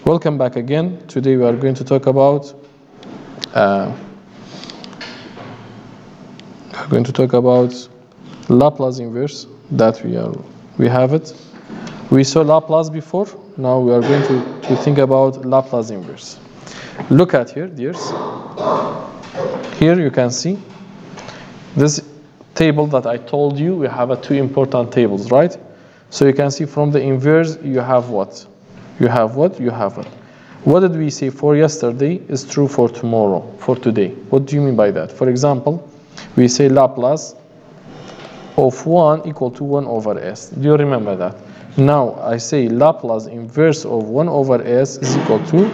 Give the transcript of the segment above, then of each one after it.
Welcome back again. Today we are going to talk about Laplace inverse. That we have it. We saw Laplace before. Now we are going to think about Laplace inverse. Look at here, dears. Here you can see this table that I told you. We have two important tables, right? So you can see from the inverse you have what? You have what? You have what? What did we say for yesterday is true for tomorrow, for today? What do you mean by that? For example, we say Laplace of 1 equal to 1 over s. Do you remember that? Now I say Laplace inverse of 1 over s is equal to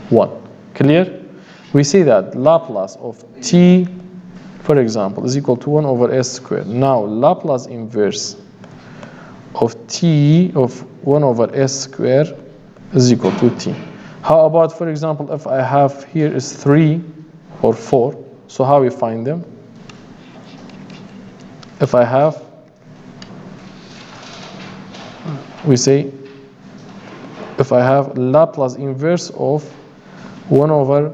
1. Clear? We say that Laplace of t, for example, is equal to 1 over s squared. Now Laplace inverse of t of 1 over s squared is equal to t. How about, for example, if I have here is 3 or 4, so how we find them? If I have, we say, if I have Laplace inverse of 1 over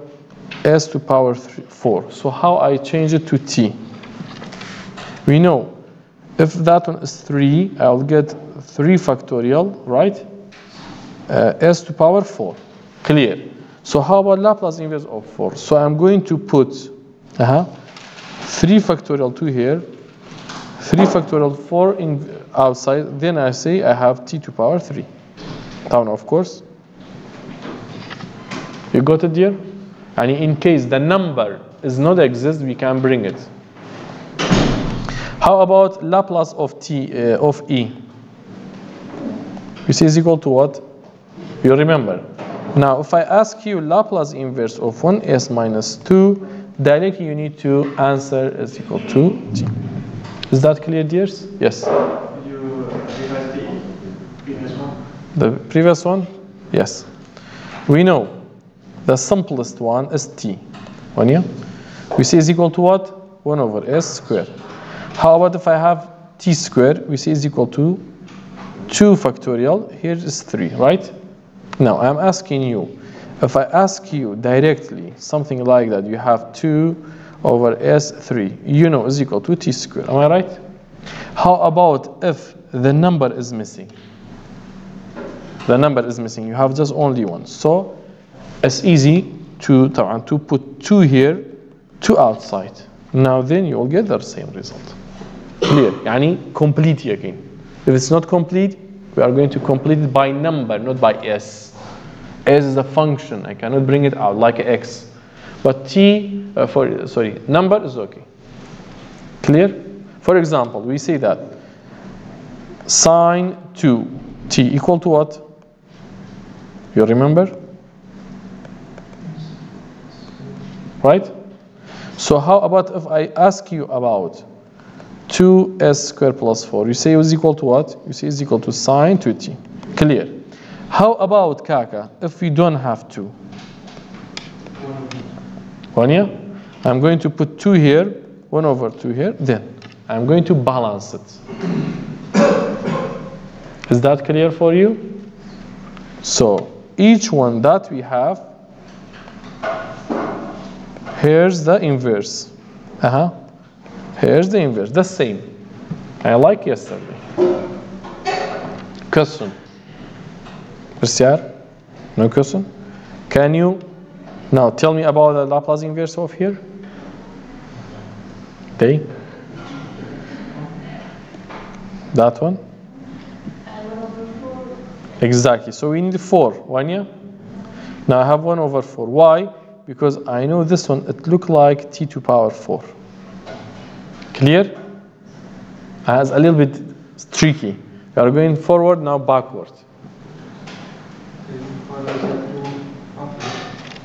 s to power 4, so how I change it to t? We know if that one is 3, I'll get 3 factorial, right? S to power 4. Clear. So how about Laplace inverse of 4? So I'm going to put 3 factorial 2 here, 3 factorial 4 in outside. Then I say I have t to power 3. Down, of course. You got it here? And in case the number is not exist, we can bring it. How about Laplace of t of e? You see is equal to what? You remember. Now, if I ask you Laplace inverse of 1s minus 2, directly you need to answer is equal to t. Is that clear, dears? Yes. You revise the previous one? The previous one? Yes. We know the simplest one is t. We say is equal to what? 1 over s squared. How about if I have t squared? We say is equal to 2 factorial. Here is 3, right? Now I'm asking you, if I ask you directly something like that, you have 2 over s3, you know is equal to t squared. Am I right? How about if the number is missing? The number is missing. You have just only one. So it's easy to put 2 here, 2 outside. Now then you will get the same result. Clear? Yani complete again. If it's not complete, we are going to complete it by number, not by s. S is a function. I cannot bring it out like x. But number is okay. Clear? For example, we say that sine 2t equal to what? You remember? Right? So how about if I ask you about 2s squared plus 4? You say is equal to what? You say is equal to sine 2t. Clear? How about Kaka if we don't have 2? 1, yeah? I'm going to put 2 here, 1 over 2 here, then I'm going to balance it. Is that clear for you? So each one that we have, here's the inverse. Here's the inverse, the same. I like yesterday. Question? No question? Can you now tell me about the Laplace inverse of here? Okay. That one? Exactly. So we need 4. 1, yeah? Now I have 1 over 4. Why? Because I know this one, it looks like t to power 4. Clear? It's a little bit tricky. We are going forward, now backward.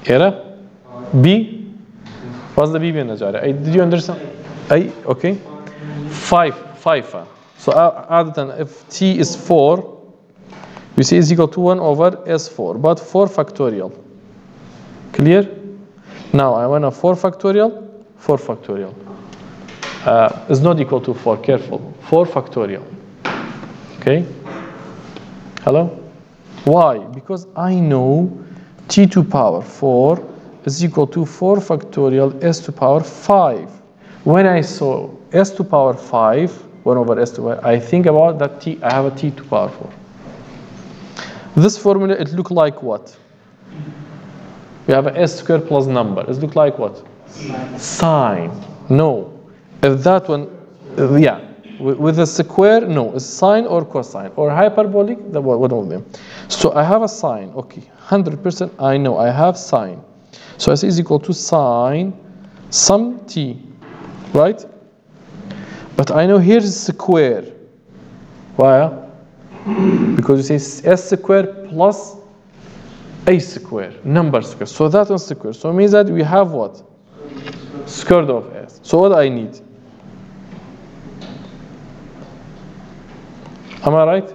Era? B? What's the B being Najari? Did you understand? Okay. 5. So other than if t is 4, we see is equal to 1 over s4, but 4 factorial. Clear? Now I want a 4 factorial. 4 factorial. Is not equal to 4, careful. 4 factorial. Okay? Hello? Why? Because I know t to power 4 is equal to 4 factorial s to power 5. When I saw s to power 5, 1 over s to power, I think about that t, I have a t to power 4. This formula, it look like what? We have a s squared plus number. It look like what? Sine. No. If that one, yeah. With a square, no. It's sine or cosine or hyperbolic, one of them. So I have a sine. Okay. 100% I know I have sine. So s is equal to sine some t. Right? But I know here is square. Why? Because you say s squared plus a square, number square. So that one's square. So it means that we have what? Square root of s. So what I need? Am I right?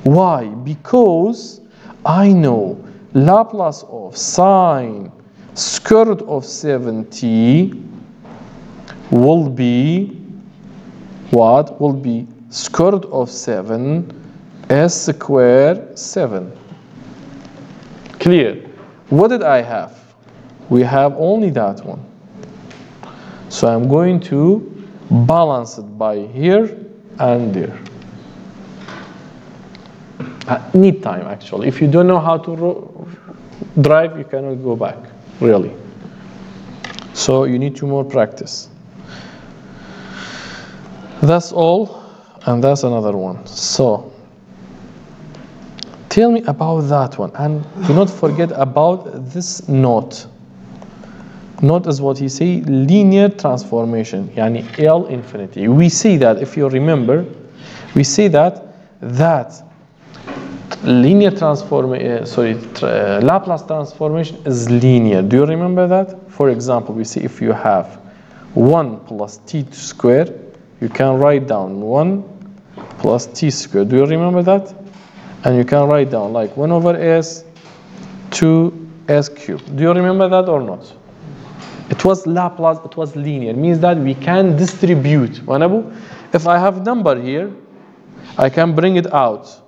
Why? Because I know Laplace of sine square root of 7t will be what? Will be square root of 7 s squared 7. Clear? What did I have? We have only that one. So I'm going to balance it by here and there. Need time, actually. If you don't know how to drive, you cannot go back, really. So you need to more practice. That's all, and that's another one. So tell me about that one, and do not forget about this note. Note is what he say, linear transformation, yani L infinity. We say that, if you remember, we say that linear Laplace transformation is linear. Do you remember that? For example, we see if you have 1 plus t squared, you can write down 1 plus t squared. Do you remember that? And you can write down like 1 over s to s cubed. Do you remember that or not? It was Laplace, it was linear. It means that we can distribute. If I have number here, I can bring it out.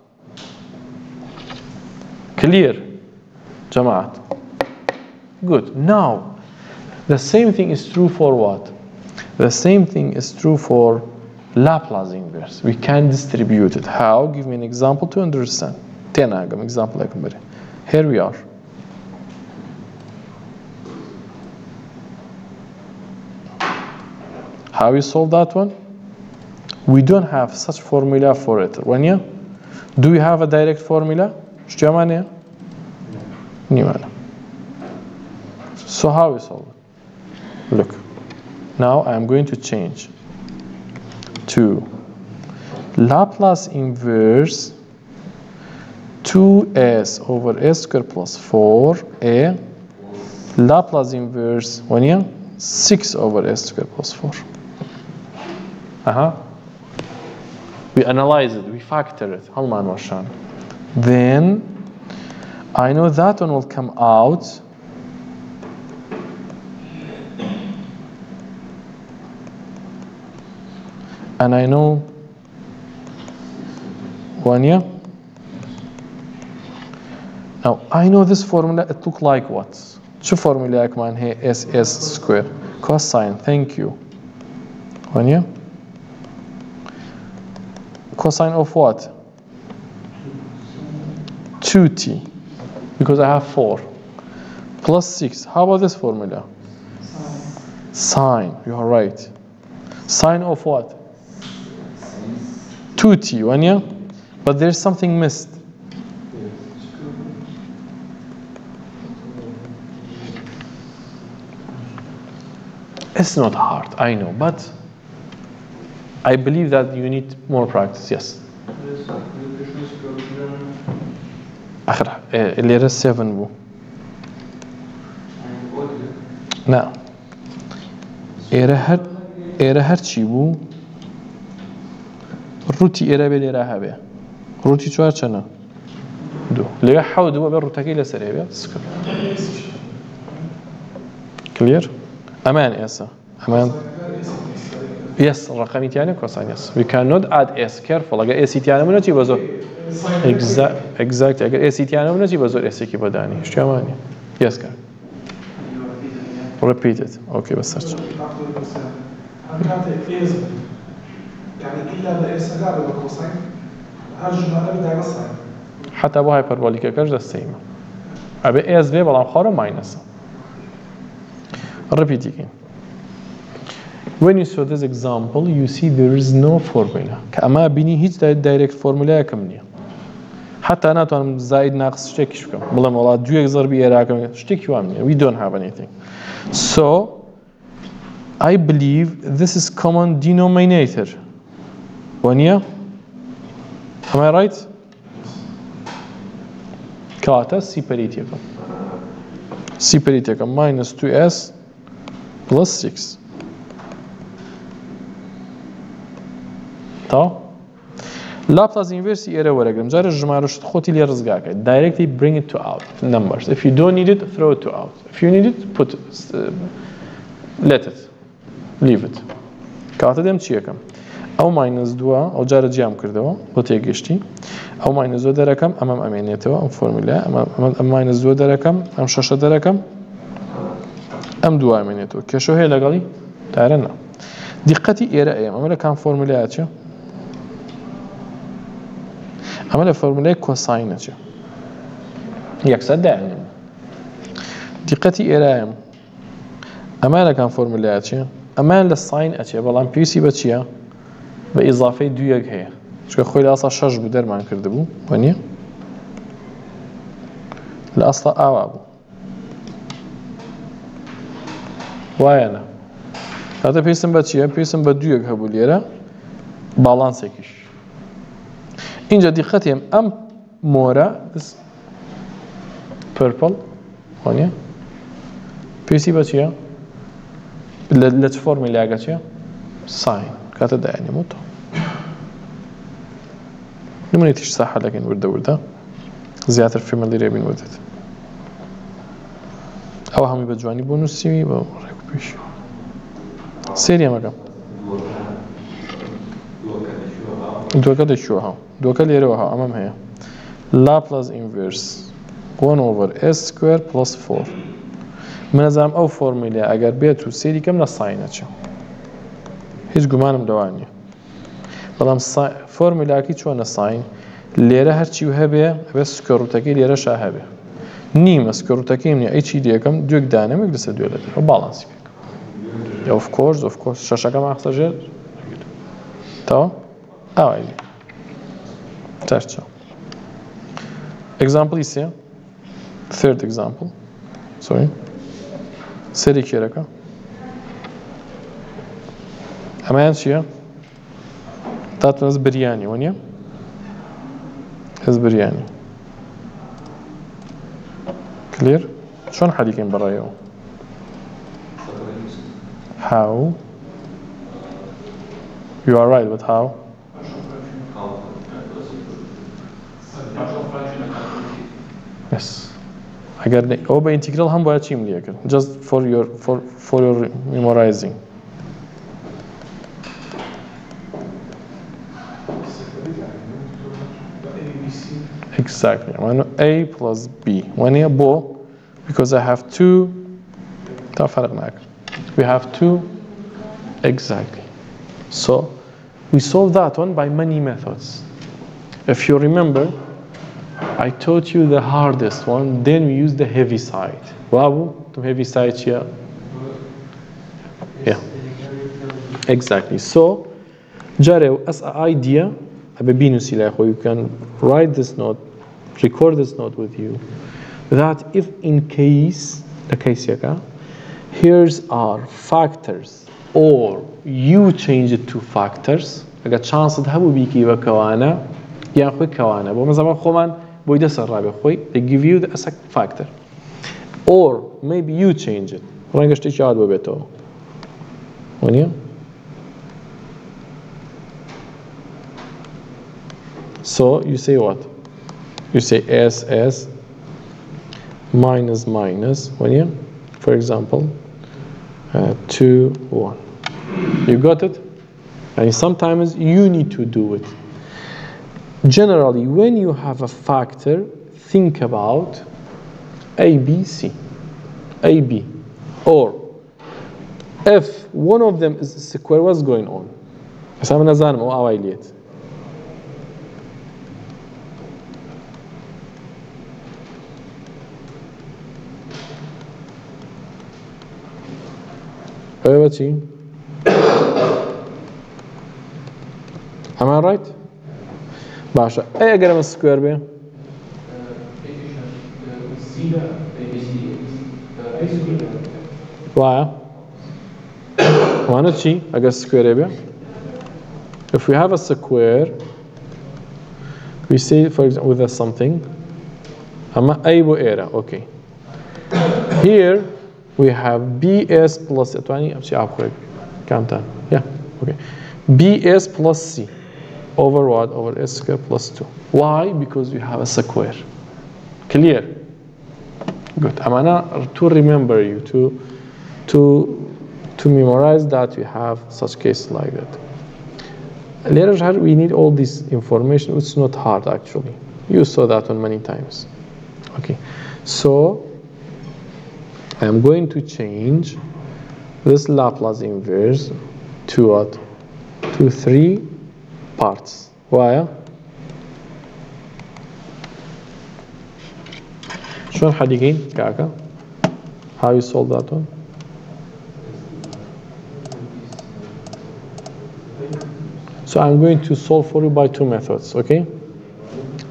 Clear? Jamaat. Good. Now, the same thing is true for what? The same thing is true for Laplace inverse. We can distribute it. How? Give me an example to understand. Example. Here we are. How we solve that one? We don't have such formula for it. Do we have a direct formula? So how we solve it? Look. Now I am going to change to Laplace inverse 2s over s squared plus 4a Laplace inverse 6 over s squared plus 4. We analyze it, we factor it. Then I know that one will come out and I know now I know this formula. It look like what? شو formula كمان هي s square cosine. Thank you. Cosine of what? 2t, because I have 4 plus 6. How about this formula? Sine. You are right. Sine of what? 2t. But there's something missed. It's not hard, I know, but I believe that you need more practice. Yes. اللي era 7 بو. نعم. era هرچی بو. روتي era بل era هبه. روتي چوار چنه. دو. ليه حاول دو بر روتاكي لسريه بيا. Clear? أمان إيسا. أمان. Yes, رقمی تیانه cosine, yes. We cannot add s, careful. اگر s تیانه منو چی بزر؟ Exactly. اگر s تیانه منو چی بزر s کی بدانی؟ اشتیا مانی. Yes, کار. Repeat it. Okay, بس search. يعني إلا بإس قابل بكوسين هرجم أنا بدي أقصها حتى بو هايبربوليك كاش the same. أبي s في بلام خارج minus. Repeat again. When you saw this example, you see there is no formula. كأما بيني هيج direct formula كمنية. حتى أنا توانم زائد ناقص شتى شو كم. والله والله دو إكزار بيرا كم شتى كيو عمنية. We don't have anything. So I believe this is common denominator. ونيا. Am I right? كاتا سيبريتيكم. سيبريتيكم minus 2s plus 6. تا Laplace inverse error ورقم جار الجماعة رشد خوتي لي رزقاك directly bring it to out numbers if you don't need it throw it to out if you need it put let it leave it كاتا دم چیه کم او minus 2 او جار جام کردوا بو تيگشتي او minus 2 درکم امام امینیتوا ام فرمولا ام minus 2 درکم ام شش درکم ام 2 امینیتوا كشو هي لقالي تعرفنا دقتي error ايام اما كان فرمولات شو عمل فرموله كوساين چه يكسر دائما دقتي إراهم أما كان فرموله چه أما للساين أشياء بالله بيسي بتشيا بإضافة دويق هي شو خوي الأصل شج بدر ما نكردبو وني الأصل أبو ويانا هذا بيسم بتشيا بيسم بدويق هبوليرا بالانس يكش اینجا دقتیم ام مورا this purple هونيا بيسي بچيا لچ فرمولا اگه چيا ساين كاتا ده يعني موتو نمونيتش صح لكن ورده زيادة الفيميلي ريبين ودت او همي بجواني بونوسي با ريكو بيش سيريا مكام دوكا ده شو ها دوكا ليرة وها أمام هي Laplace inverse 1 over s square plus 4 من زعم أو فورمولا أجر بيتو سيري كم نصاينة شو هيج جمانم دوانية بلام فورمولا كي شو نصاين ليرة هرشي وهبه بس سكروتكي ليرة شاهبه نيم سكروتكي من أي شيء ديكم دوك دايناميك لسه دولة وبالانس بيك of course شاشة كم أحتاج تا أوي ترجع example ise third example sorry seri كيركا أمان شيء تاتناز برياني ونيا هز برياني clear شون حديكين برايو how you are right but how yes اگر او به انتگرال هم باید چی ملیه کرد just for your memorizing exactly a plus b when here bo because I have two we have two exactly so we solve that one by many methods if you remember I taught you the hardest one, then we use the heavy side. Wow, the heavy side here. Yeah. Exactly. So, Jare, as an idea, you can write this note, record this note with you, that if in case, the case here's our factors, or you change it to factors, I got chance to have a kawana, yeah, kawana, but مثلا خوان بويدا سرابي خوي they give you the factor or maybe you change it رانجش تشاد ببيتو ونيا so you say what you say s minus ونيا for example 2 1 you got it And sometimes you need to do it. Generally, when you have a factor, think about A, B, C, A, B. Or if one of them is a square, what's going on? حساب نزانم أو أوايليت. أيوة شيء. Am I right? باشا. أي أقرب السكوير بيه؟ وايا. وانا شيء أقرب السكوير بيه. If we have a square, we say, for example, with a something, أما أي بؤرة, okay. Here we have BS plus 20. أمشي أبغى كم تان? Yeah, okay. BS plus C over what? Over S square plus 2. Why? Because we have a square. Clear? Good. أنا to remember you to memorize that we have such cases like that. Later, we need all this information. It's not hard actually. You saw that one many times. Okay, so I'm going to change this Laplace inverse to what? To 3 parts. Why? شلون حديقين كاكا? How you solve that one? So I'm going to solve for you by 2 methods, okay?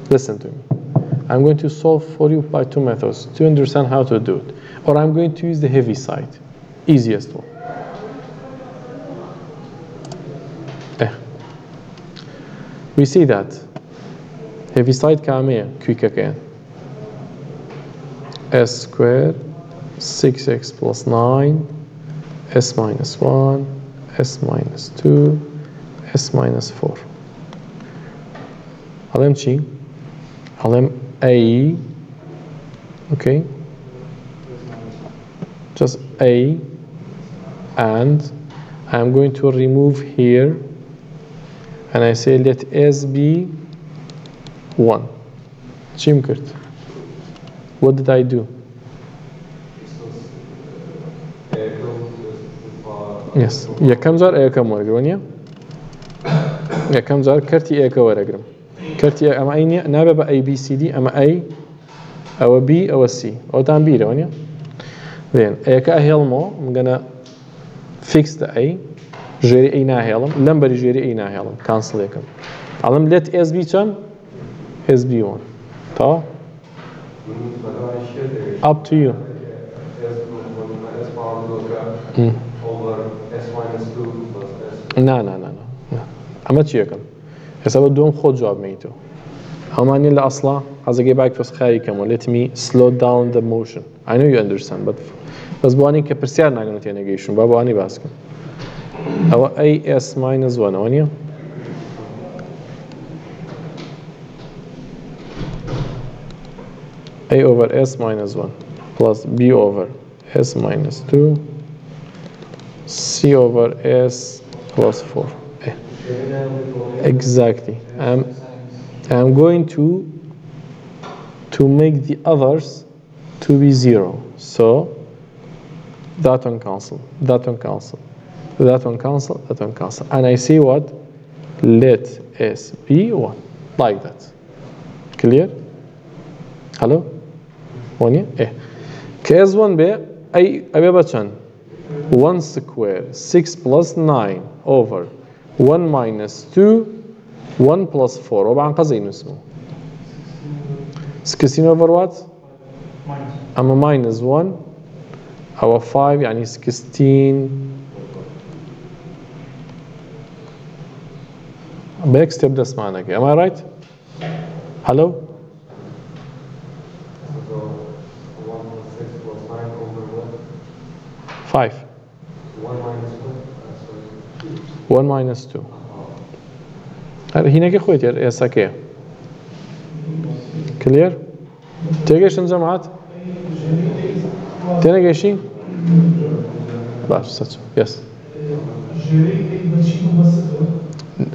Listen to me. I'm going to solve for you by 2 methods to understand how to do it. Or I'm going to use the heavy side, easiest one. We see that heavy side كامية quicker again. S squared 6x plus 9 s minus 1 s minus 2 s minus 4. علم شي؟ علم A, okay? Just A, and I'm going to remove here, and I say let S be 1. Chimkert. What did I do? Yes. Ya kam zar A kam wargronja? Ya kam zar karti A ka wargram. Karti A ama ayni nabe ba A B C D ama A أو B أو C أو تام B رونيا. Then A ka helmo. I'm gonna fix the A. جري A ناهيلم. لم بري جري A ناهيلم. Cancel يكم. علم let S be كم؟ S be 1. تا؟ Up to you. Over S minus 2 plus S. No. أما تشيكم. حساب الدوم خود جواب ميتو. أماني اللي أصلا عايز أجيبك بس خاي كمان. Let me slow down the motion. I know you understand, but بس بواني كبرسيار ناقنو تينيجيشن. بابواني باسكم. أو AS minus 1 أونيا. A over S minus 1 plus B over S minus 2 C over S plus 4. Exactly. I'm going to make the others to be 0. So that one cancel, that one cancel, that one cancel, that one cancel. And I see what? Let S be 1. Like that. Clear? Hello? One year? Yeah. Case 1b, I 1 square 6 plus 9 over 1 minus 2 1 plus 4 وبعن قزين اسمه 16 over what? أما minus 1 أو 5 يعني 16 بيك ستيب ده سمعنا كي. Am I right? Hello? 5. 1 minus 2. هنا كي خويت يا ساكي. Clear? تيجيش جماعات؟ تينا جيشين؟ باش ساتشو. Yes.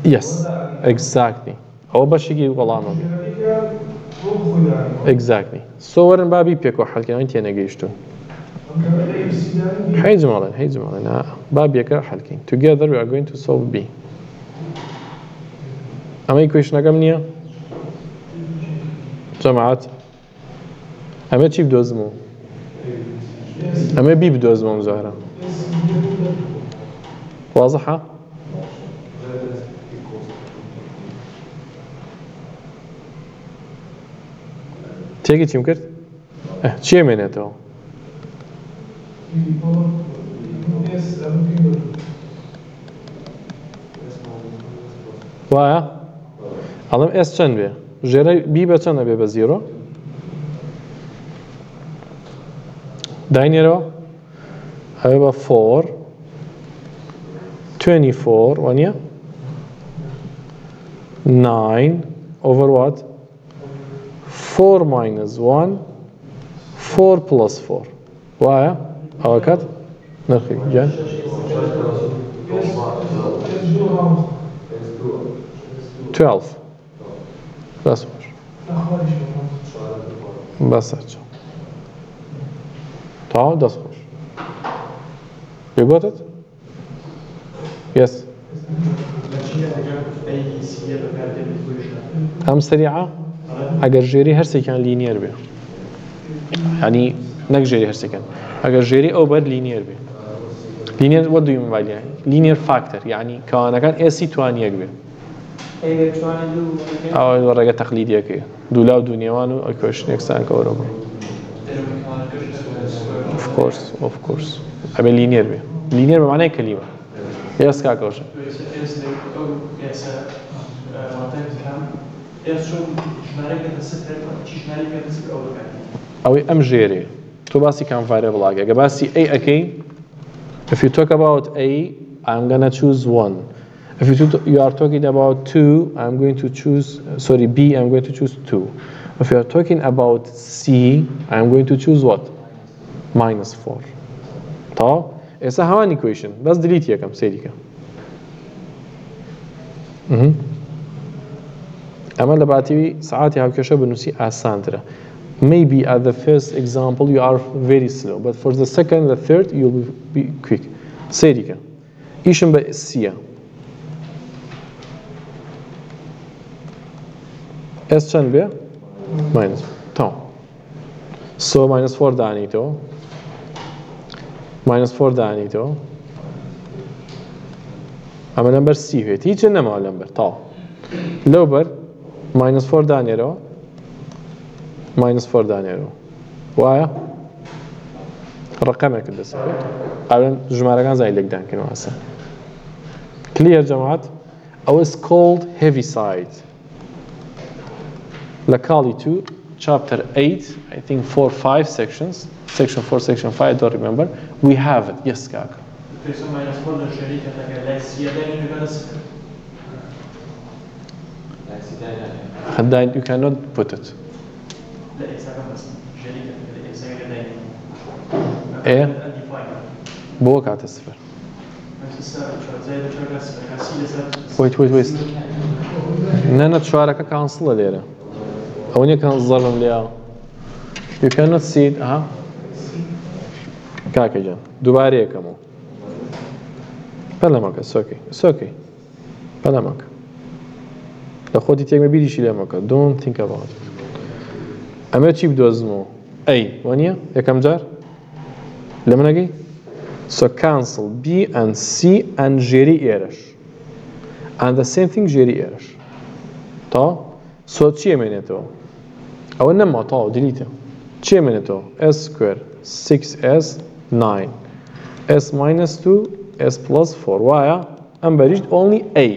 Yes, exactly. أو بشيء والله ما exactly. So ورن بابي بيكو حلقة أنت أنا جيشتون. هاي جمالين بابي كا حلقين. Together we are going to solve B. أما equation أكملية جماعات أما شيء بدوزمو أما B بدوزمو مزهرة واضحة؟ تيجي چیم کرد؟ چیه مینێتەوە؟ وایە؟ ئەڵێم S چەند بێ؟ ژێرە B بە چەندە بێ بە زیرۆ؟ داینێرەوە؟ ئەوێ بە 4 24 وانیە؟ 9 over what? 4 minus 1 4 plus 4 وایە؟ ئەوە کات؟ نرخی گیان؟ 12 دەست باش بەسە چۆ تا دەست خۆش بگوتت؟ yes ئەم سریعە ئەگەر ژێری هەرسێکیان لینیەر بێ ینی نەک ژێری هەرسێکیان ئەگەر ژێری ئەو بەر لینیەر بێ لینیەر وە دوی مۆبایلیان لینیەر فاکتەر یعنی کەوانەکان ئێسی توانیەک بێ ئەوە ڕێگە تەقلیدیەکەیە دوو لاو دوو نێوان و ئەکوێشن یەکسان کەوەرە بوو of course ئەبێ لینیەر بێ لینیەر بە معنای کەلیمە yes کاکەوشە ئەوەی ئەم ژێرێ تۆ باسی کام variable ئەگە باسی A ئەەکەی if you talk about A I'm gonna choose 1 if you are talking about 2 I'm going to choose B I'm going to choose 2 if you are talking about C I'm going to choose what minus 4 طب ئێستا هەمان equation بەس delete یەکەم سێریکە ئەمە لە باتیوی سعاتی هاوکێشە بنووسی ئاسانترە maybe at the first example you are very slow but for the second the third you will be quick سێریکە ئیشم بە سیە S چەند بێ؟ minus تمام so minus 4 دانیتەوە minus 4 دانیتەوە ئەمە لەمبەر سی هێت هیچ نەماوە لەمبەر تاو لەو بەر minus 4 دانێرەوە minus 4 دانێرەوە وایە؟ ڕقەمێکت دەست بێت ئەوێن ژمارەکان زای لێکدانکردنەوە ئاسان clear جەماعەت ئەوە is called Heaviside لە کاڵی 2 chapter 8 I think 4-5 sections section 4 section 5 I don't remember we have it yes kaka you cannot put it ايه بو كات الصفر wait نانا تشاركه كانسل ليره أوني كان الظلم ليها you cannot see it كاكا جان دوباره كمو بلا ماكا it's okay بلا ماكا لو خودي تيك ما بيديش ليه ماكا don't think about it أما تشي بدوزمو أي وانيا يا كم جار لما نجي so cancel B and C and جيري إيرش and the same thing جيري إيرش تا so چیه مینێتەوە ئەوە نەما تاو دیلیتە چیه مینێتەوە S square 6S 9 S minus 2 S plus 4 وایە ئەم بەریشت only A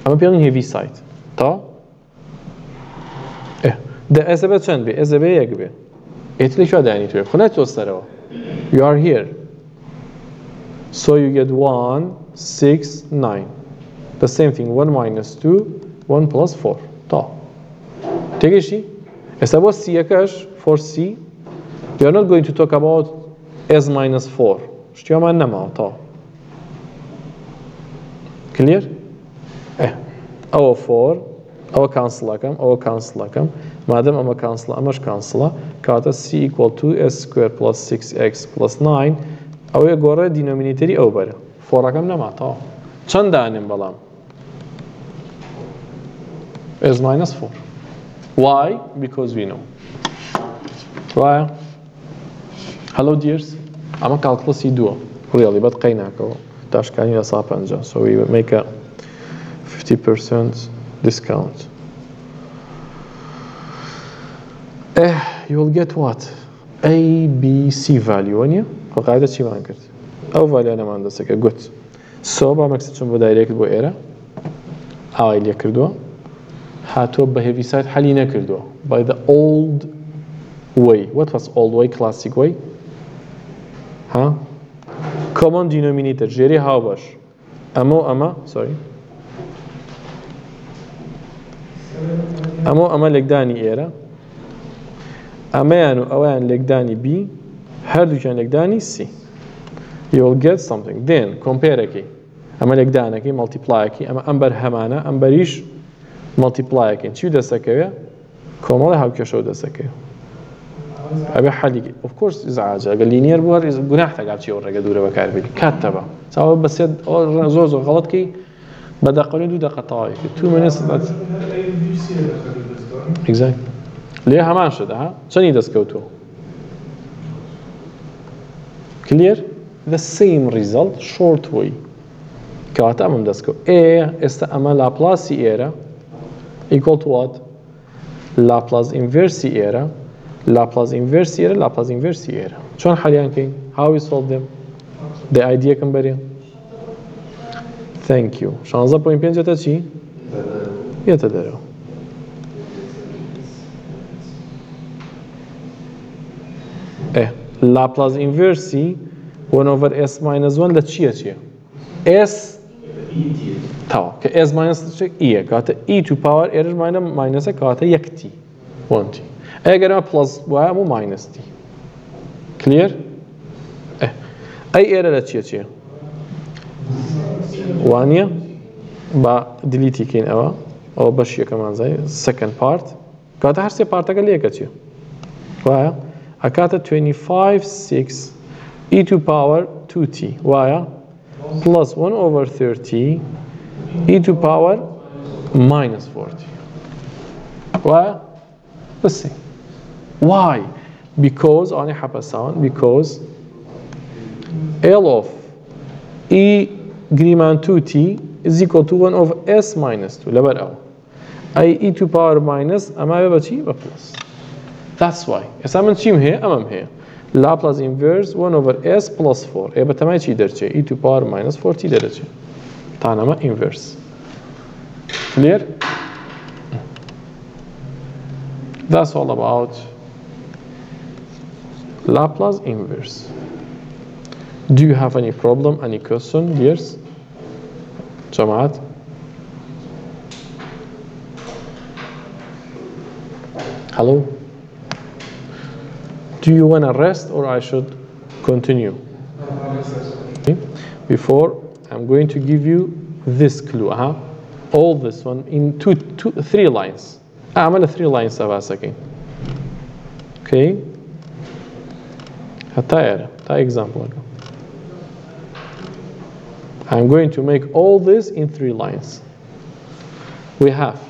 ئەمە پێڵین Heaviside تا دە S بێت چەند بێ S بێ یەک بێ ئێتلی شو داینی توێ خۆ نەچۆ سەرەوە you are here so you get 1 6 9 the same thing 1 minus 2 1 plus 4 تا تێگەیشتی ئێستا بۆ سیەکەش for C you are not going to talk about S minus 4 شتیوامان نەماوە تا clear أو 4 أو cancel أكم أو cancel أكم ما دام أما cancel أماش cancel كاتا c equal to s square plus 6x plus 9 أو يقول denominator أو برا 4 أكم نمعطاه چند دانیم بلام is minus 4 why because we know why hello dears أما calculus يدوه really but قيناكو تاشكاني لصاب أنجا so we make a 50% discount you'll get what A B C value ونيا فقاعدة شي ما انكرت أو value أنا ما عندسك good so با مكسدشون بدايريك بو إيرا اللي كردوه هاتو بهيفي سايد حالي نكردوه by the old way what was old way classic way ها common denominator جيري هاو باش أما sorry أما لقداني إيرا أما يانو أوان لقداني B هردو كان لقداني C you will get something then compare كي أما لقدانا كي multiply كي أما أمبر همانا أمبريش multiply كي شو دستكوية كومالي هاو كشو دستكوية أبي حالي of course إزعاج قال لينير بوهر جناح تقعد شيء ورقة دورة بكار بيجي كتبه سواء بس يد زوز غلط كي بدأ قلنا دو دقة طايف 2 minutes that's exactly ليه همان شده ها شنو دستكوتو clear the same result short way كواتا أمام دستكو A استأما Laplace era equal to what Laplace inverse era Laplace inverse era Laplace inverse era شلون حاليا كين how we solve them the idea كم بريا thank you شانزا بوين بين جتا چی يتدرو Laplace inverse 1 over s minus 1 لتشيه چيه s تمام که s minus e كاتا e to power error minus كاتا يك t 1 t اگر ما plus و مو minus t clear اي error لتشيه چيه وانيا با delete كين او بشيه كمان زي second part كاتا هر سه part का लेकर چيه وایا أكاتا 25 6 e to power 2t وایا plus 1 over 30 e to power minus 40 وایا let's see why because أنا حابة sound because L of e greater 2t is equal to 1 over s minus 2 لبر أو أي e to power minus أما يبقى شيء يبقى plus that's why اسمن چیم هي امام هي Laplace inverse 1 over s plus 4 يبقى تمام چی درجه e to power minus 40 درجه تانما inverse clear that's all about Laplace inverse do you have any problem any question dears جماعات hello do you want to rest or I should continue? Okay. Before I'm going to give you this clue. All this one in 3 lines. أعمل 3 lines سباسكين. Okay. هتاير. تا example. I'm going to make all this in 3 lines. We have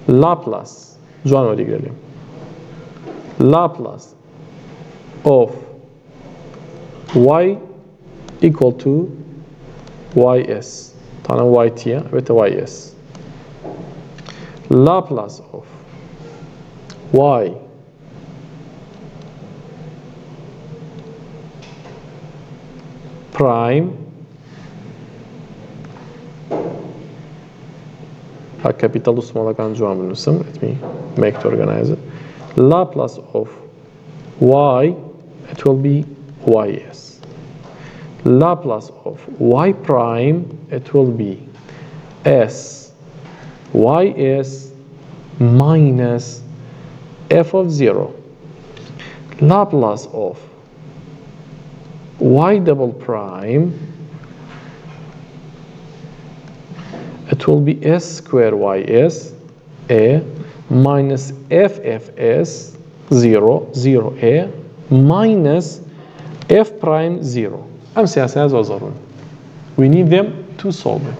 Laplace. جوان ودي قال Laplace of y equal to ys طبعا yt بيتا ys Laplace of y prime capital small كان جوا من الاسم let me make to organize it Laplace of y, it will be ys. Laplace of y prime, it will be s ys minus f of 0. Laplace of y double prime, it will be s square ys a minus ffs 0 0a minus f prime 0. ام سياسات وزرون. We need them to solve it.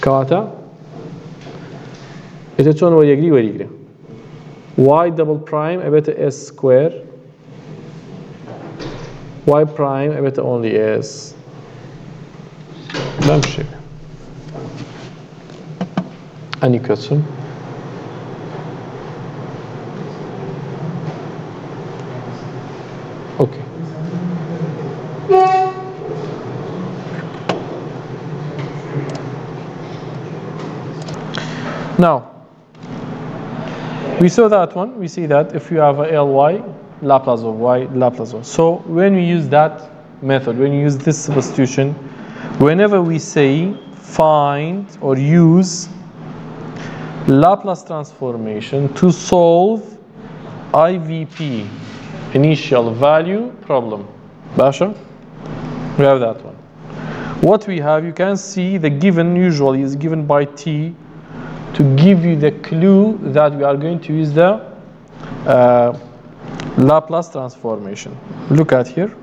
كواتا إذا شون ويجري ويجري y double prime أبيت s square y prime أبيت only s. بمشي أني كسم أوكي. Now, we saw that one. We see that if you have a ly, Laplace of y, Laplace of. So when we use that method, when you use this substitution, whenever we say find or use Laplace transformation to solve IVP, initial value problem. Basha, we have that one. What we have, you can see the given usually is given by t to give you the clue that we are going to use the Laplace transformation. Look at here.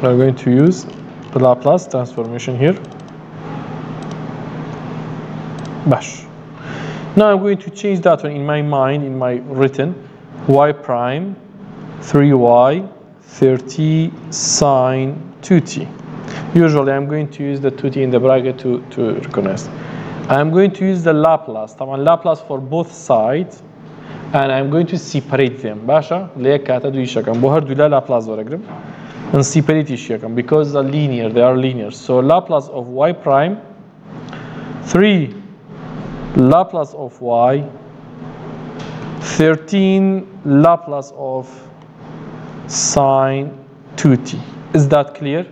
We are going to use the Laplace transformation here. Bash. Now I'm going to change that one in my mind, in my written, y prime 3y 30 sine 2t. Usually I'm going to use the 2t in the bracket to recognize. I'm going to use the Laplace. طبعا Laplace for both sides, and I'm going to separate them. Basha, ليه كاتا دو يشكم بوهر دولا Laplace ورقم and separate يشكم because they're linear. They are linear. So Laplace of y prime 3 Laplace of y 13 Laplace of sine 2t. Is that clear,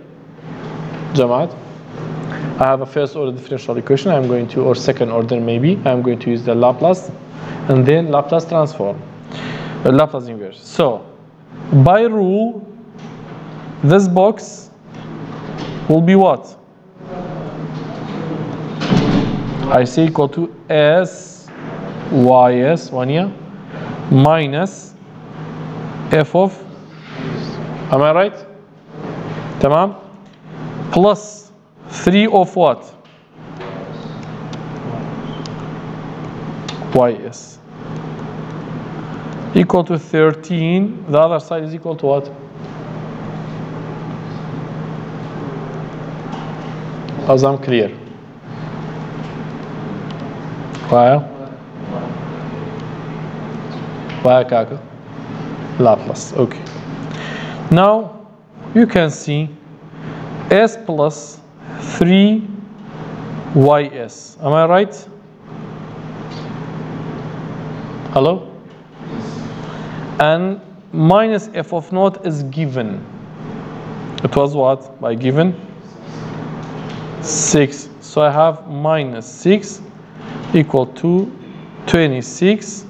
Jamaat? I have a first order differential equation. I'm going to, or second order maybe, I'm going to use the Laplace and then Laplace transform, Laplace inverse. So by rule, this box will be what? I say equal to s ys 1 year minus f of, am I right? Tamam? Plus 3 of what? ys equal to 13. The other side is equal to what? As I'm clear. Why kaka? Laplace. Okay. Now you can see s plus 3 ys. Am I right? Hello? And minus f of naught is given. It was what? By given 6. So I have minus 6 equal to 26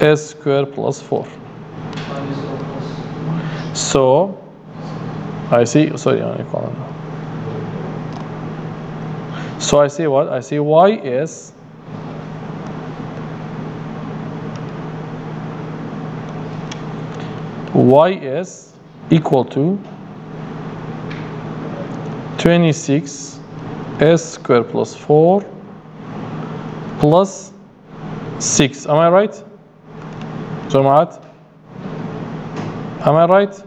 s squared plus 4. So I see, sorry, so I say what? I say ys equal to 26 s squared plus 4 plus 6. Am I right? Jamaat? Am I right?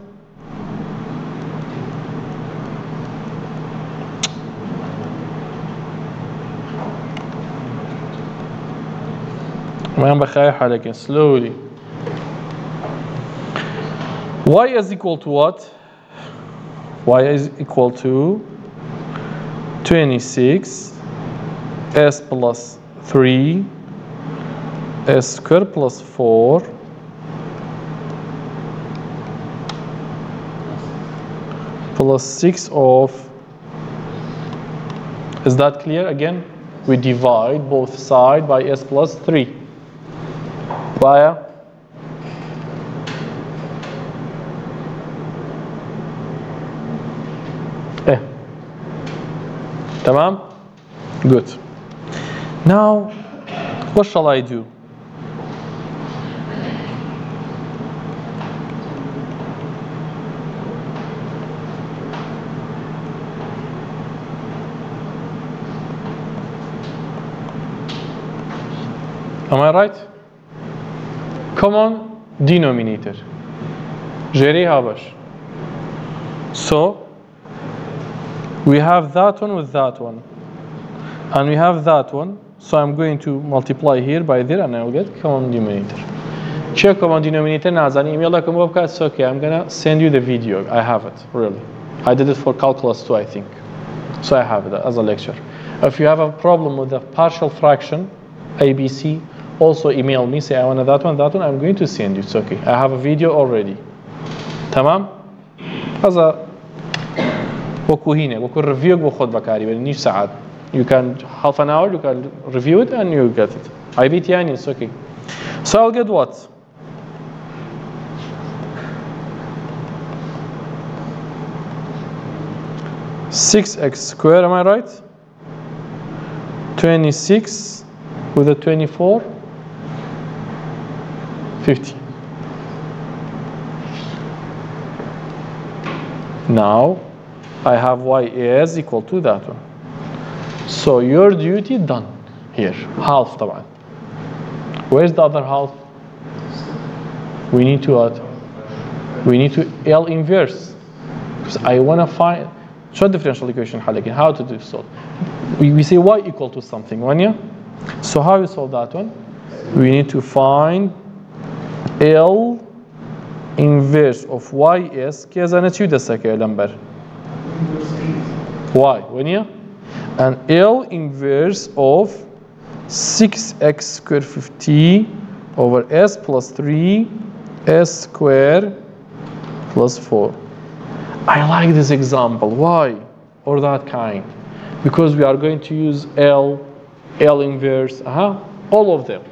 ما بخايحة لكن slowly. Y is equal to what? Y is equal to 26 s plus 3 s squared plus 4 plus 6 of Is that clear? Again, we divide both sides by s plus 3. Via Tamam? Good. Now, what shall I do? Am I right? Common denominator. Jerry Habash. So, we have that one with that one. And we have that one. So I'm going to multiply here by there and I will get common denominator. Check common denominator. It's okay. I'm going to send you the video. I have it, really. I did it for calculus too, I think. So I have it as a lecture. If you have a problem with the partial fraction, ABC, also email me, say I want that one, I'm going to send you. It's okay. I have a video already. Tamam? هذا وكو هنا وكو review بخد بكاري بنيش ساعات. You can half an hour, you can review it and you get it. I beat yani, it's okay. So I'll get what? (6x squared), am I right? 26 with a 24, 50. Now I have y is equal to that one. So your duty done here. Half طبعا. Where's the other half? We need to add. We need to L inverse. Because I want to find show differential equation حل. How to do so? We say y equal to something, yeah? So how we solve that one? We need to find L inverse of ys كذا نتيجة سكير number y, yeah? And L inverse of 6x squared 50 over s plus 3 s squared plus 4. I like this example. Why? Or that kind? Because we are going to use L inverse, all of them.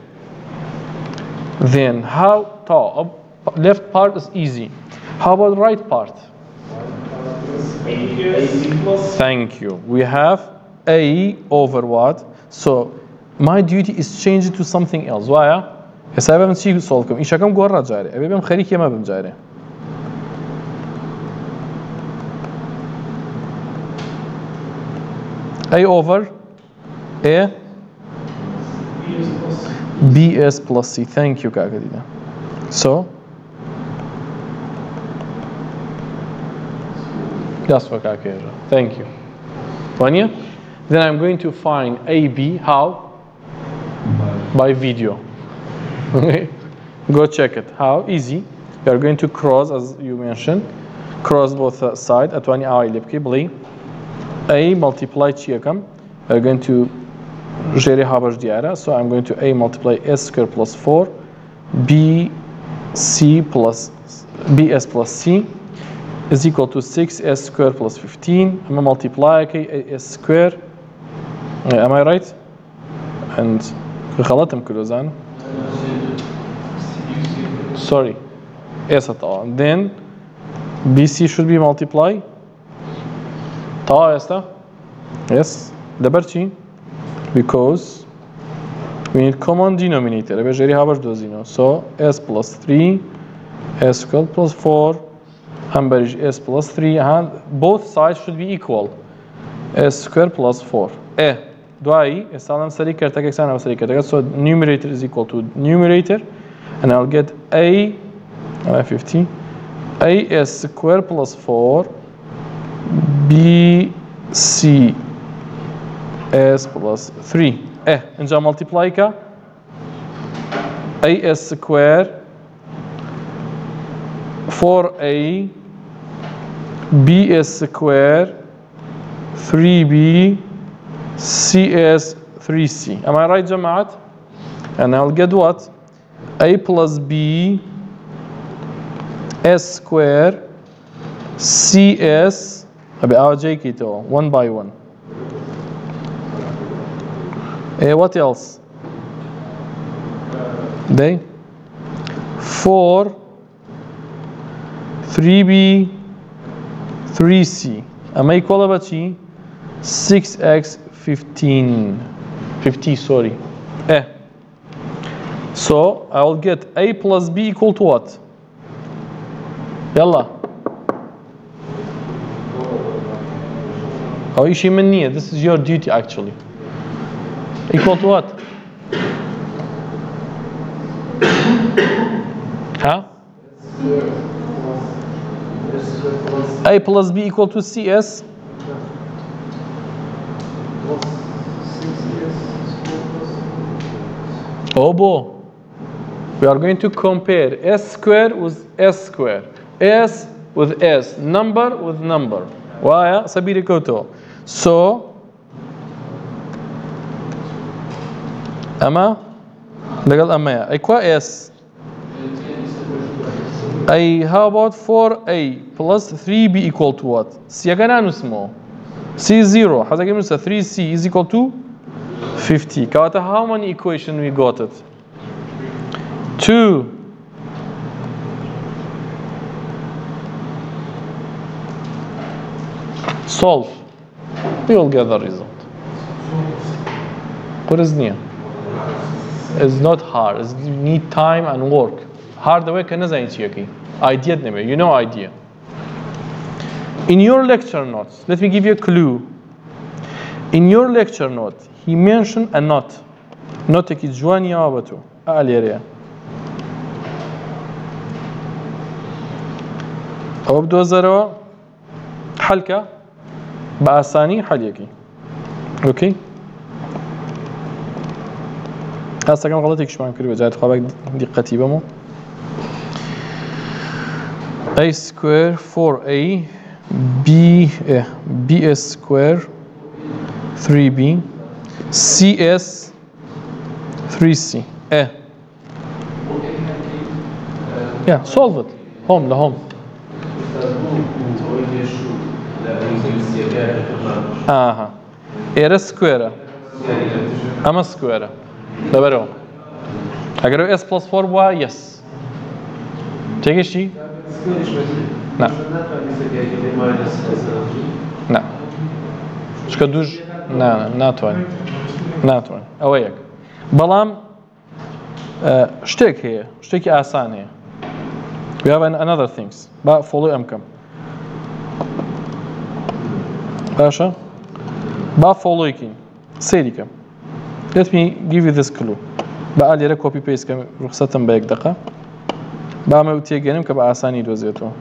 Then how top left part is easy. How about right part? Thank you. We have A over what? So my duty is changed to something else. Why? حسابا نسي solve إيش كم قرر جاري. أبي بهم خريك يا ما بهم جاري. A over A BS plus C. Thank you, Kakadina. So that's for Kakadina. Thank you. Vanya? Then I'm going to find AB. How? By video. Okay. Go check it. How? Easy. You are going to cross, as you mentioned, cross both sides. At 20 hour elliptically. A multiply Chiakam. We are going to Jerry Haber's diara. So I'm going to A multiply S squared plus 4, BC plus BS plus C is equal to 6S squared plus 15. I'm going to multiply AS squared. Am I right? And sorry. Yes, at all. And then BC should be multiplied. Yes, because we need common denominator. So S plus 3, S squared plus 4, and S plus 3, and both sides should be equal. S squared plus 4. So numerator is equal to numerator, and I'll get A 50 AS squared plus 4 BC S plus 3. انجا multiply ka AS squared 4A BS squared 3B CS 3C. Am I right, Jamaat? And I'll get what? A plus B S squared CS. I'll take it all one by one. What else? They 4 3b 3c اما equal about 6x 50 sorry. So I will get a plus b equal to what? يلا أو شيء منية. This is your duty actually. Equal to what? Huh? A plus b equal to cs. Oh boy. We are going to compare s square with s square, s with s, number with number. Why? Sabiri koto. So, ama, legal ama. Equa s. How about 4a plus 3b equal to what? Siyagana nusmo. C0. Has again 3c is equal to 50. Kawata, how many equation we got it? 2. Solve. We will get the result. What is new? It's not hard. It's need time and work. Hard way can idea neme. You know idea. In your lecture notes, let me give you a clue. In your lecture note, he mentioned a knot. Knot ki juani abatu. Aleria. أو بدو زروا حلقة بأساني حليكي. أوكي. هسه كم غلطي كش ما نكري بجات خابك دقتي بمو. A square 4a bs square 3b cs 3c. Yeah, solve it. Home لهome. Aha. Era square. Ama square. Dabaro. Agar s plus 4 wa yes. Take it. No. No. Shkaduj. No, not one. Not one. Awake. Balam. Shtek here. Shteki asan here. We have another things. But follow amkam. Basha. But follow ikin. Sedikam. Let me give you this clue. بقى لي copy paste كم رخصة بيك دقة. بقى ما بتيجي كبقى آساني دوزيته.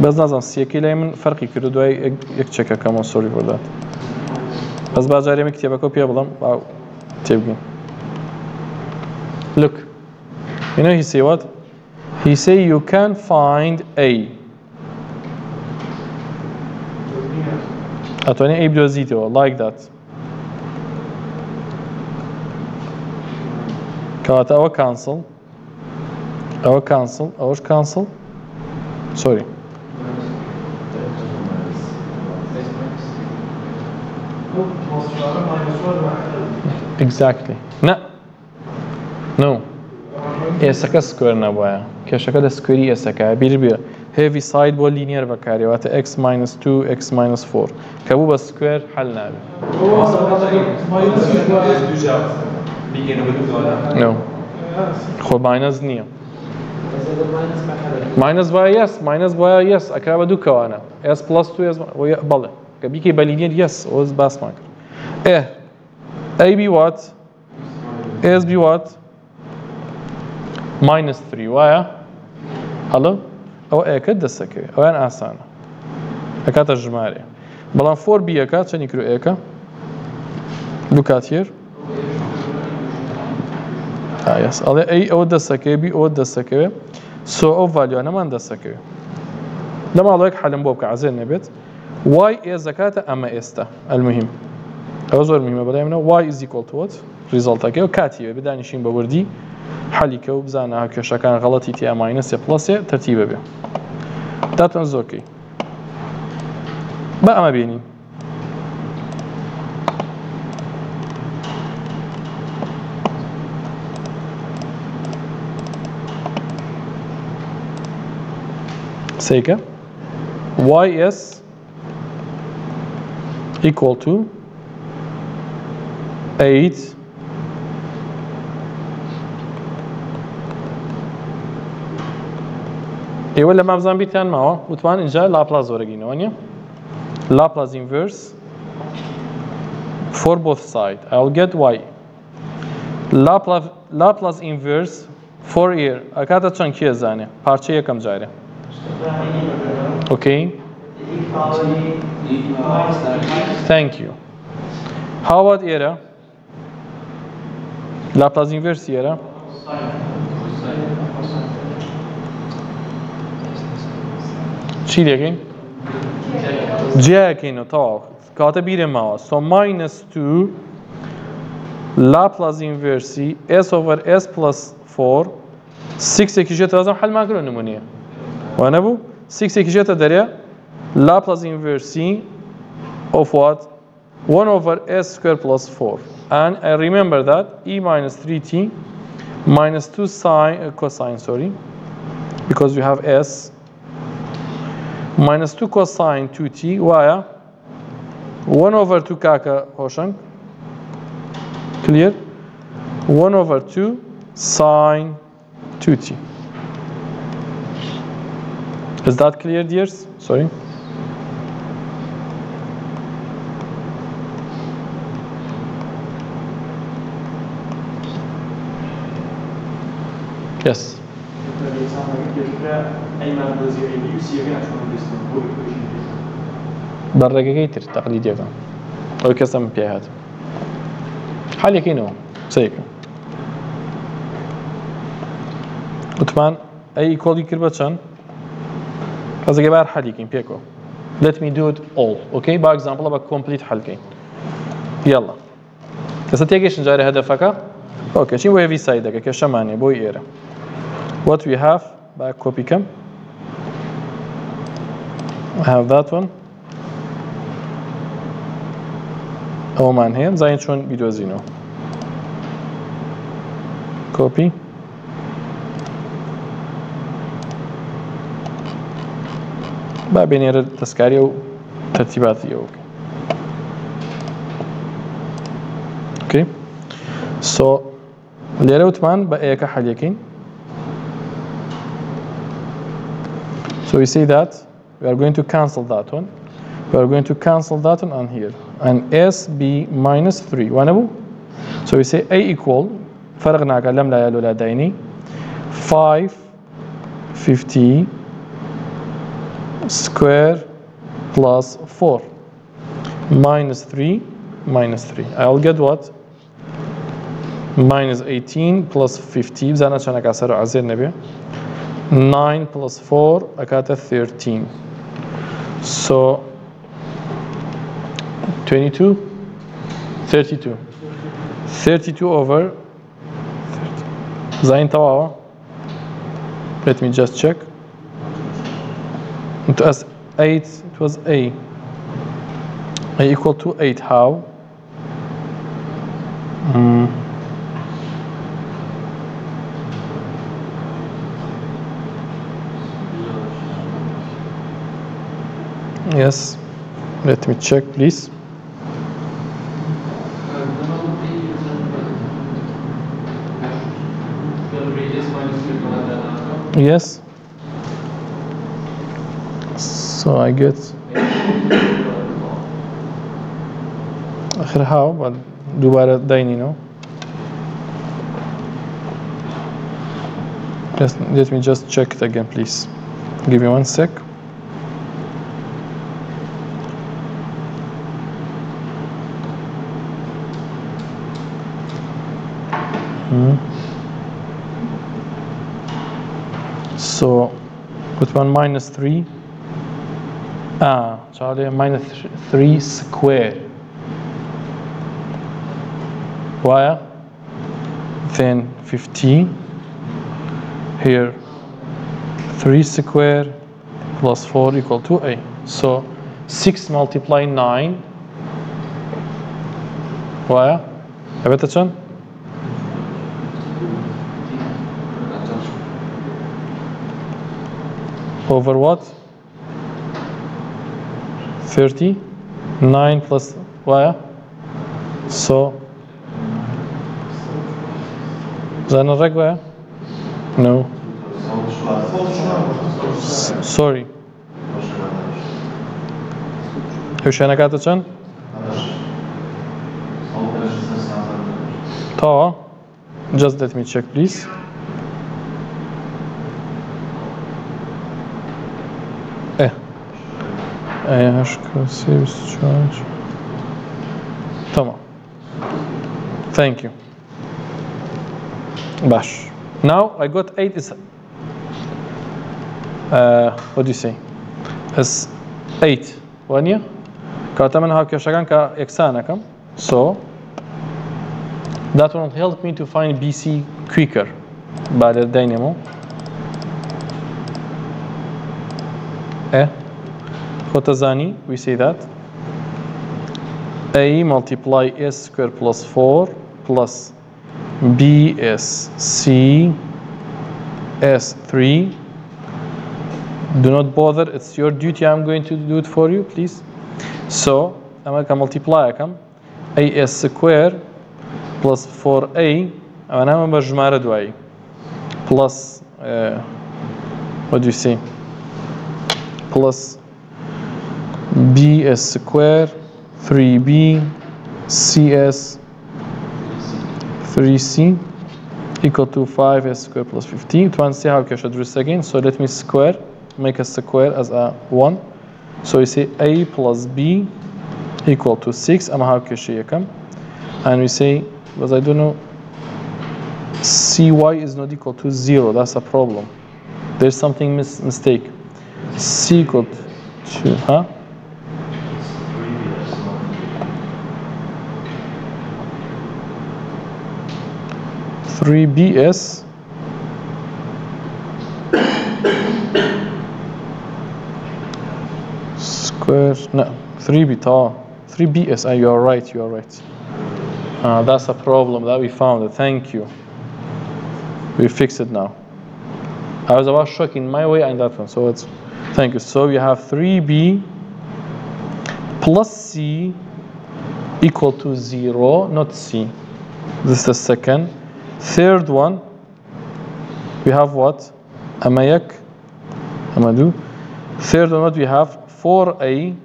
بس نظام سياكي لا من فرقي كده دواي يكشك كمان sorry for that. بس بعد جاري مكتبه copy أبلم أو تبين. Look, you know he say what? He say you can find A. أتوني A بدو زيته like that. كات أو cancel. أو cancel. أوش cancel. Sorry. Exactly. No. Esaka square نبايا. كشكل ده square esaka. بيربيا. Heavy side ball linear بكاري. وات x minus 2 x minus 4. كابو بس square حل نابي. No. خو minus نيا. Minus بايا yes. Minus بايا yes. أكرا بدو كوانا. s plus 2 s ويا بالله. كبي كي بالlinear yes. أوز باس ماكر. A be what? S be what? minus 3 وايا هلا او اكد دسكي او انا اسانه اكات الجماري بلان 4 بي اكات شنو يكرو اكا look at here yes اي او دسكي بي او دسكي so او value انا ما دسكي لما الله حل بوبك عزل نبت y is زكاته اما استا المهم او زور مهمه بلايمنا y is equal to what result اكي وكاتيه بداني شين بوردي حالي كو بزانا كشكان غلطي تي ماينس بلس ترتيبه به That one's okay. بقى ما بيني. Sega. ys equal to 8 ولا ما بزن بيتان معه وتوان إنجا لابلاس ورقينه وانيا Laplace inverse for both sides. I'll get y. Laplace inverse for here. أكاتا چند كيه زانه. پارچه يكم جاره. Okay. Thank you. How about here? Laplace inverse here. چی دیگه؟ جاكينو طاو كاتبير معه so minus 2 Laplace inverse s over s plus 4 6 اكيجات لازم حل ما كله نمونيه وانا بو 6 اكيجات دريا Laplace inverse of what 1 over s square plus 4 and I remember that e minus 3t minus 2 sine cosine sorry because we have s minus 2 cosine 2t ويا 1 over 2 كاكا هوشنك clear 1 over 2 sine 2t. Is that clear dears? Sorry. Yes. برقة كتير تقليدية كان أو كسم بيهات حالي كينو سيك وطبعا أي كودي كربتشان هذا جبار حالي كين بيكو let me do it all okay by example أبغى complete حالكين يلا كسر تيجيش نجاري هدفك okay شيء وهي في سايدك كشماني بوي إيره what we have by copy كم I have that one أو من هنا زين شون بيدوزينه copy بقى بينير التسكاري وترتيباتي اوكي so اللي وثمان بقى يك حاليكين so we say that we are going to cancel that one we are going to cancel that one and here and sb minus 3 وانبو so we say a equal فرقنا كلام لا يلو لا ديني 550 square plus 4 minus 3 minus 3 I'll get what minus 18 plus 50 بزانا عشان أكسر عزير نبي 9 plus 4 أكاتا 13 so 22 32 32 over 30 زين تواوا let me just check it was 8 it was a equal to 8 how yes let me check please yes so I get آخر how but دوباره دايني no just let me just check it again please give me 1 sec so with 1 minus 3 Charlie minus 3 square wire then 15 here 3 square plus 4 equal to A. So 6 multiply 9. Why? Evet çan? Over what? 30. 9 plus why? So Zana where? No. Sorry. Hüseyin'e kaçtı çan? Ta. Just let me check, please. Charge. Tamam. Thank you. Bash. Now I got 8 is what do you say? Is 8. Wanya? Kataman how kashagan ka eksanakam. So that will help me to find BC quicker. By the dynamo. Kotazani, we say that A multiply S square plus 4 plus B S C S3. Do not bother, it's your duty, I'm going to do it for you, please. So, I'm going to multiply AS square plus 4A, and I'm going to plus, what do you say? Plus BS square 3B CS 3C equal to 5S square plus 15. To see how I should do this again, so let me square, make a square as a 1. So we say A plus B equal to 6. And we say, because I don't know, CY is not equal to 0. That's a problem. There's something mistake. C equal to, huh? Three BS square, no, 3B, 3BS, you are right, you are right. That's a problem that we found. Thank you. We fixed it now. I was about shocking my way and that one, so it's, thank you. So we have 3B plus C equal to 0, not C. This is the second. Third one, we have what? Amayak, Amadu. Third one, what we have? 4A,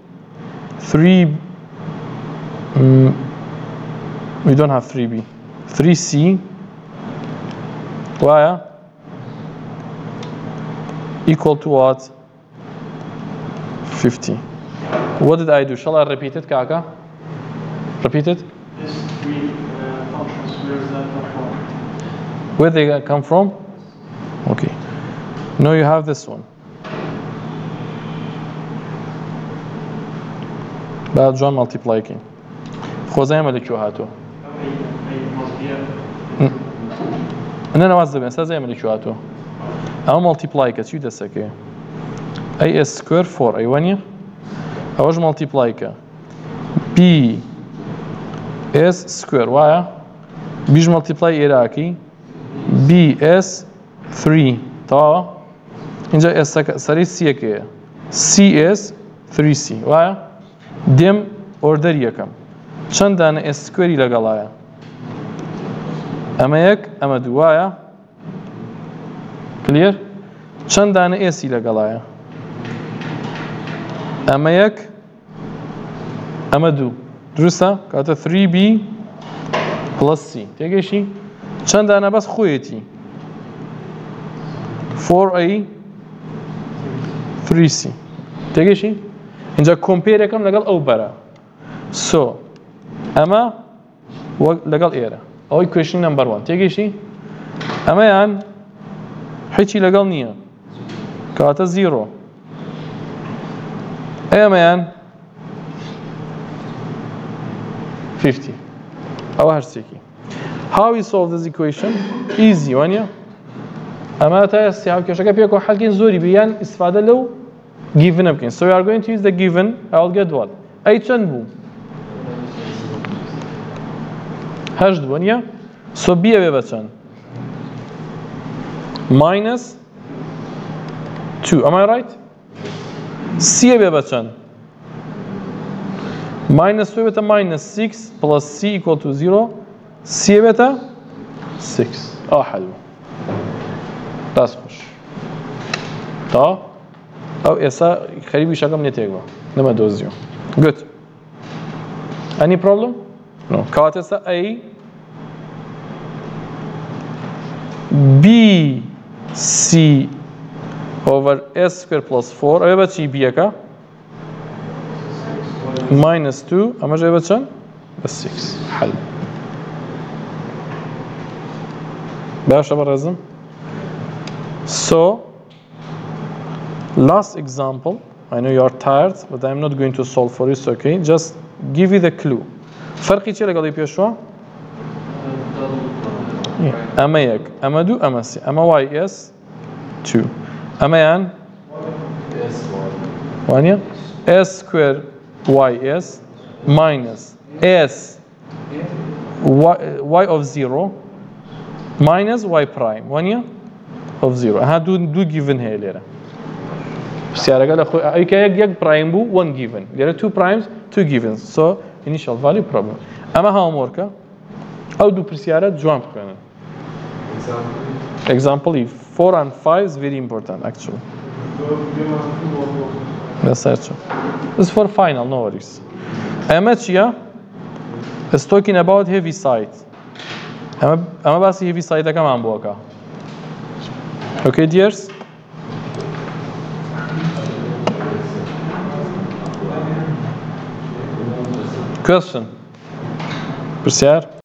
3, we don't have 3B. 3C, why? Equal to what? 50. What did I do? Shall I repeat it, Kaka? Repeat it? These three functions, where does that come from? Where they come from? Okay. Now you have this one. بعد جوان multiply كين. خوزايا ملكيو هاتو. أنا وازد بين سازايا ملكيو هاتو. أو multiply كتشو دسكة. A S square 4 أيوانيا. أوج multiply ك. B S square وايا. بيج multiply إيراكي. B S 3 تا. إنجا S سري C كه. C S 3C وايا. دم order یکم چند دانه اسکوئری لگلایه اما یک اما دوایه کلیر چند دانه اسی لگلایه اما یک اما دو درسته کاتا 3B plus C تیگهشی چند دانه بس خویتی 4A 3C تیگهشی اینجا کمپیر یکم لگل او برا سو اما لگل ایره اوی کوشن نمبر 1 تیگیشی اما یان هیچی لگل نیه کاتا 0 اما یان 50 او هر سیکی how we solve this equation easy وانیا اما تا استیعاب کشکه پیکو حلقین زوری بیان استفاده لو given again. So we are going to use the given. I'll get what? أي چند بو؟ 8 بو نیا؟ So B به بچن. minus 2. Am I right? C به بچن. minus 2 بتا minus 6 plus C equal to 0. C بتا 6. حلو. دست خوش. تا او ایسا خریبی شکم نتیگ با. نما دوزیو. Good. Any problem? No. کاتسا A B C over S square plus 4 اوه بچی بیه که minus 2 اما جای بچن بس 6 حل باشه برازم so last example I know you are tired but I'm not going to solve for you so okay just give you the clue فرقی چیه لگلی پیشوا اما یک اما دو اما سی اما y is 2 اما یان وانیا s square y is minus s y of 0 minus y prime وانیا of 0 ها دو given هی لیره بسیار قال أخو أيك يك prime بو one given لیره two primes two givens so initial value problem اما ها موركا أو دو بسیارات جوان بکنن example if 4 and 5 is very important actually that's it this is for final no worries أما چیا is talking about heavy side أما بس heavy side كمان بوكا okay dears question بسیار